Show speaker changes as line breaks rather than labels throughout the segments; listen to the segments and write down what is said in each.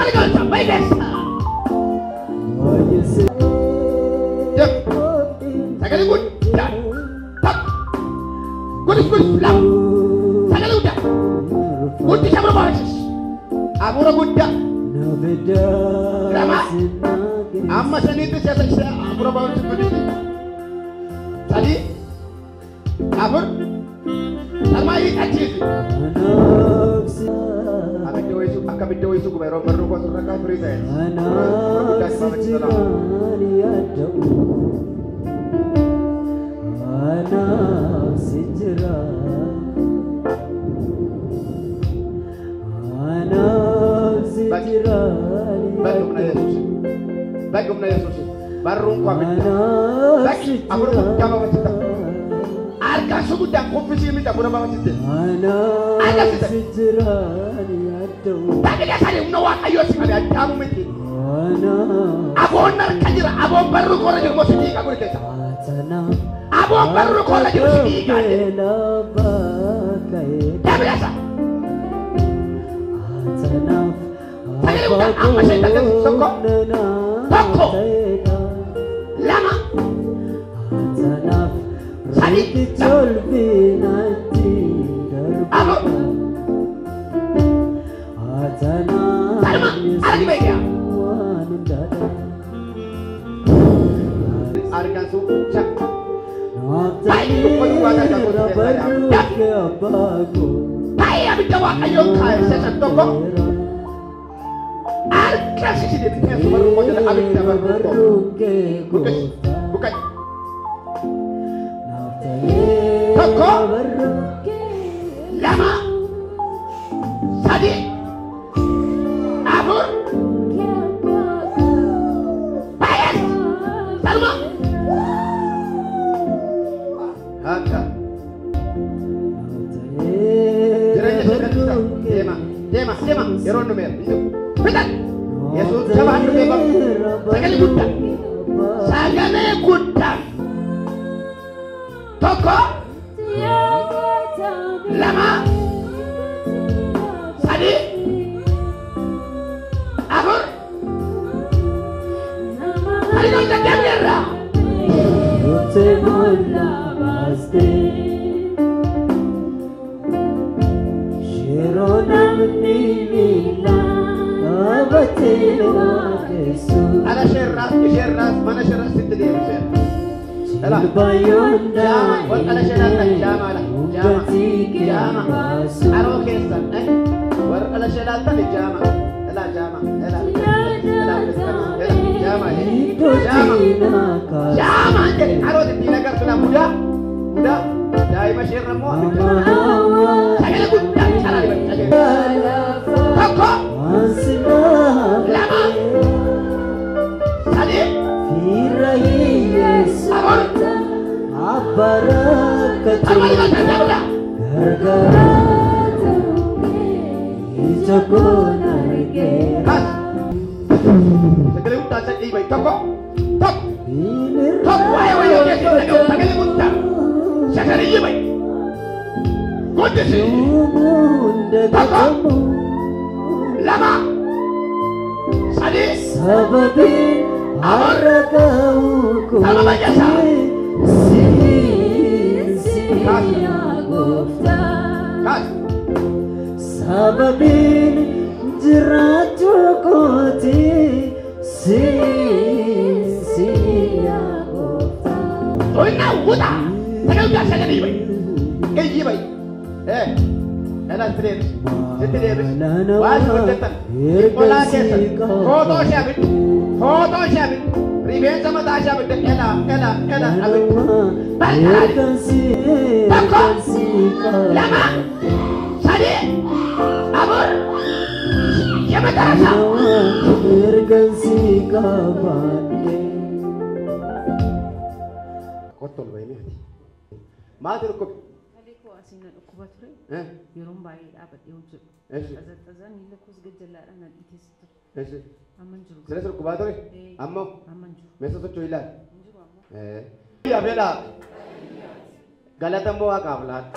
Malgalta, Vegas. Yep. Sagale good. Done. Top. Good, lam. Sagale good. Good to Shabra Boys. Abura good. Lama. Amma Sanit is Abura Boys. Sadi. Abur. Sama ini achieve. Kami doa itu baru kau sudah kau beri saya. Anak baik Yesus. Baru kami. Baik, aku jawab macam tu. Arka suku dah konfesi minta pura bawa cinta. Arka cinta. Tapi dia sari menawa kayu sekali kamu mesti. Abon nak kajira, abon baru kau lagi musik kamu itu. Abon baru kau lagi musik kamu. Tapi biasa. Saya bukan apa saya tak sokok. Sokok. Lama. Sadi. Abon. Salma, ada di meja. Arkan suka. Baik, perbuatan kamu tidak. Baik, abis jawab ayo kaya saya toko. Arkan sisi dia punya semua rumah jadi abis jawab toko. Bukan. Toko. Lama. Sadi. Abur. Bayar. Salma. Haka. Jeranya sudah bisa. Tema. Yeron nomor. Itu. Betul. Yesus coba anu bebas. Sagale gudang. Toko. Lama. Sadi. Abur. Hari kau tak jamnya. Ada syarat, mana syarat situ dia share. Alah. Jama, buat ada syarat jama lah. Jama. Aro kesan, Buat ada syarat ni jama. Jama. Jadi aro di negara sudah muda. Dari masyarakat semua. Saya lagu dari sana dibaca. Koko. Lama. Sadi. Abon. Kas. Sekali utang saya ibai toko. Tok. Wayo sekali utang. Sekali ibai. Kunci sih. Toko. Lama. Sadi. Abon. Sama baca sah. Kas.
Sababin jerato koti siya gota.
Oh ina wuta. Tagal ka sa gani bay. Kay bay. Ana street. Was kontetan. Pola kesan. Foto shabit. Riben sama ta shabit. Ela abit. Balkan. Toko. Lama. Sadi. Abur. Siapa terasa?
Bergansi kabande.
Kotor ini. Mati rukuk.
Kali ko asinan ukubat re. Yung bayi abat yung jud. Azan nila kus gejala na itis. Aman jud.
Sila sur kubat re. Ammo.
Aman jud.
Meso to choilan. Ya bela. Galatan mo akablat.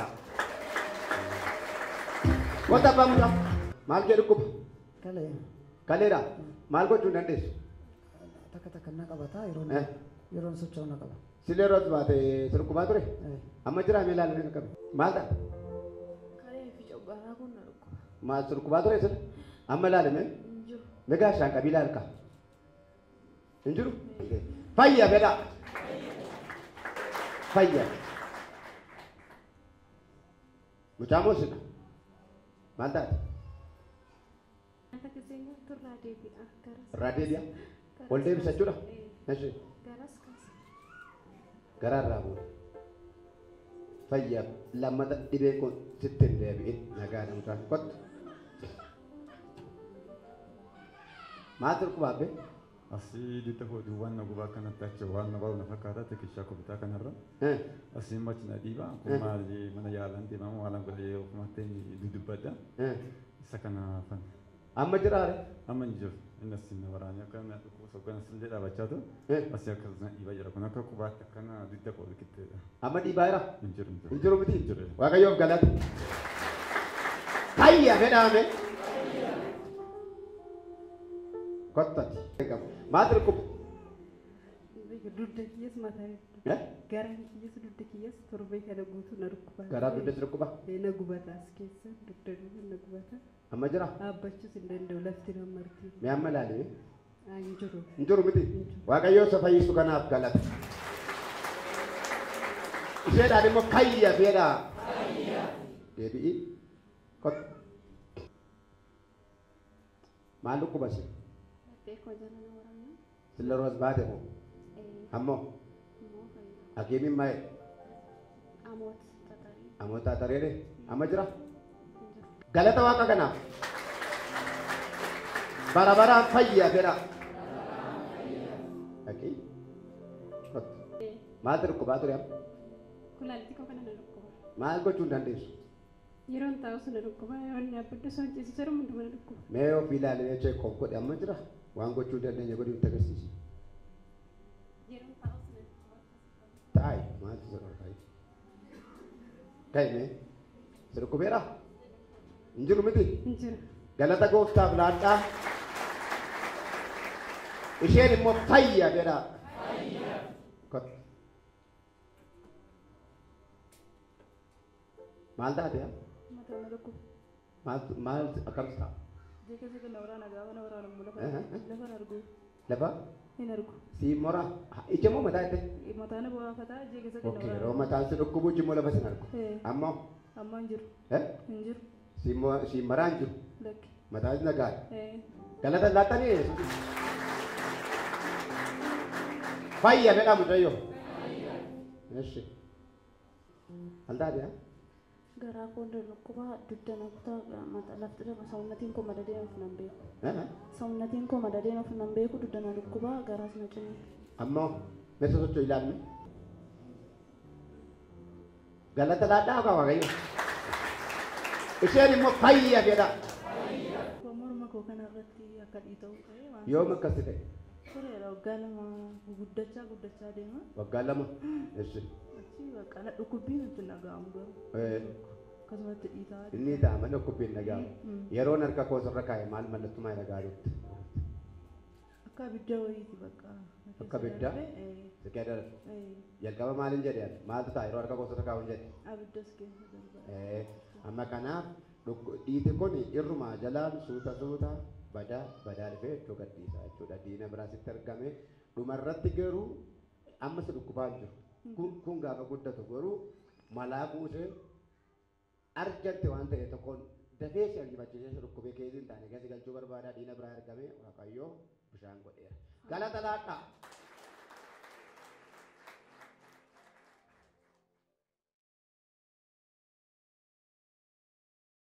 Kota pamuda. Mal ke rukuk.
Kala.
Kaleera maal gochuu hin dandeessu?
Takka takka na qabataa yeroon socho'u na qaba.
Silee roos baate sirkumaa ture? Amma jiraa mee ilaalu ni qaqqabe. Maal ta'a?
Kalee fi coggaraa kun na dhukkuba.
Maal sirkumaa ture sir? Amma ilaalu mee?
Injiru.
Megaa shaan qabiilaa harkaa. Hin jiru? Fayya bedhaa. Fayya. Mucaamoo sinna. Maal taate?
Akka keenya turraa deebi'a.
Irraa deebi'a? Ol deebisa jechuudha? Eeshi.
Garas kaasa.
Garaarraa bu'u. Fayya lammata dhibee kun sitti hin deebi'in nagaadha mucaan kottu. Maal sirkumaa bee?
Asii dita hoduu waan na gubaa kanatti achi waan na bahu na fakkaata tikishaa kubitaa kanarra. Asii machi na dhiiba kun maali mana yaalaan deemamu waalaan godhee ofumaatti dudubbadha. Isa kana fan.
Amma jiraare?
Amma hin jiru. Inni asii na waraanee akka na dhukkubsa hoggana sillee dhaabachaa ture. Asii akkasumas na dhiibaa jira kun akka qubaatti akkana didda qoolu qixxeedha.
Amma dhiibaa jira?
Hin jiru hin jiru.
Hin jiru miti?
Hin jiru.
Waaqayyoof galata. Fayya fedhaame. Kottati. Maal sirkubu?
Dudda kiyyas mataa garaa kiyyas dudda kiyyas torbee kana guutuu na dhukkuba.
Garaa dudda sirkuba?
Na gubata as keessa dugda duuba na gubata.
Amma jira?
Dhaabbachuus hin danda'u lafti na marti.
Mee amma ilaalee?
Hin jiru.
Hin jiru miti? Waaqayyoo isa fayyisu kanaaf galata. Isheedhaan immoo fayya fedhaa. Deebi'i. Kotta. Maal dhukkuba si?
Beekoo jala na waraana.
Silla roos baate moo? Ammoo? Hakiimiin maa'e?
Amoot tatarii.
Amoot tatareere? Amma jira? Galata waaqa kanaaf. Bara baraan fayya fedhaa. Dhaqii. Maal dhukkubaa ture amma?
Kulaalti koo kana na dhukkuba.
Maal gochuu hin dandeessu?
Yeroon taa'u sana dhukkuba yeroon dhaabbadde soon ciisi jiru hunduma na dhukkuba.
Mee ofii ilaalee cheekkoon godhe amma jira? Waan gochuu dandeenya godhuu itti agarsiisi.
Yeroon taa'u sana dhukkuba.
Taa'e maaltu jira taa'e? Ka'e mee? Sirkubeera? Hin jiru miti?
Hin jiru.
Galata gooftaaf laadhaa. Isheen immoo fayya jedha. Kotta. Maal taate yaa?
Mataa na dhukkuba.
Maal akkamsi ta'a?
Jecha isa kana waraana gaafa na waraana immoo lafa argu.
Lafa?
Hin argu.
Si mora? Ija moo mataa itti?
Mataa na bu'aa fataa jecha isa kana
Okay,
waraana.
yeroo mataan si dhukkubu iji moo lafa sin argu? Ammoo?
Amma hin jiru. Hin jiru.
Si maraan jiru?
Lakki.
Mataan si nagaa? Galata laattanii? Fayya fedhaa mucayyoo? Eshi. Maal taate yaa?
Garaa koo dhukkuba dugda na kutaa mata lafti lama saawunnatiin koo madadeen of nan beeku. Saawunnatiin koo madadeen of nan beeku dugda na dhukkuba garaas na cimee.
Ammoo meeshaa socho'u ilaalme. Galata laadhaa akka waaqayyo. Isheen immoo fayya jedha.
Morma koo kanarratti akka dhiita'u ta'e waan.
Yoom akkasi ta'e?
Tureera waggaa lama guddachaa deema.
Waggaa lama. Eshi.
Achi bakka dhukkubbiin itti nagaamu garuu. Akkasumatti dhiitaa.
Inni ta'a malee dhukkubbiin nagaamu. Yeroon harka koo sirra kaa'e maal mallattumaa nagaa jirti?
Akka abidda wayiiti bakka.
Akka abidda? Siqee darbe. Jalqaba maaliin jedhee maaltu ta'a yeroo harka koo sirra kaa'uun jedhe?
Abiddas keessa darba.
Amma kanaaf dhiiti kun irrumaa jalaan suuta badaa dhufee iddoo gadhiisaa jechuudha. Diina biraasitti argame dhumarratti garuu amma si dhukkubaa hin jiru. Kun gaafa guddatu garuu malaa buusee arjante waan ta'e tokkoon dafee si argifachiisee dhukkubee keessa hin taane gasi galchuu barbaadaa diina biraa argame waaqayyoo bishaan godheera. Galata laadhaa.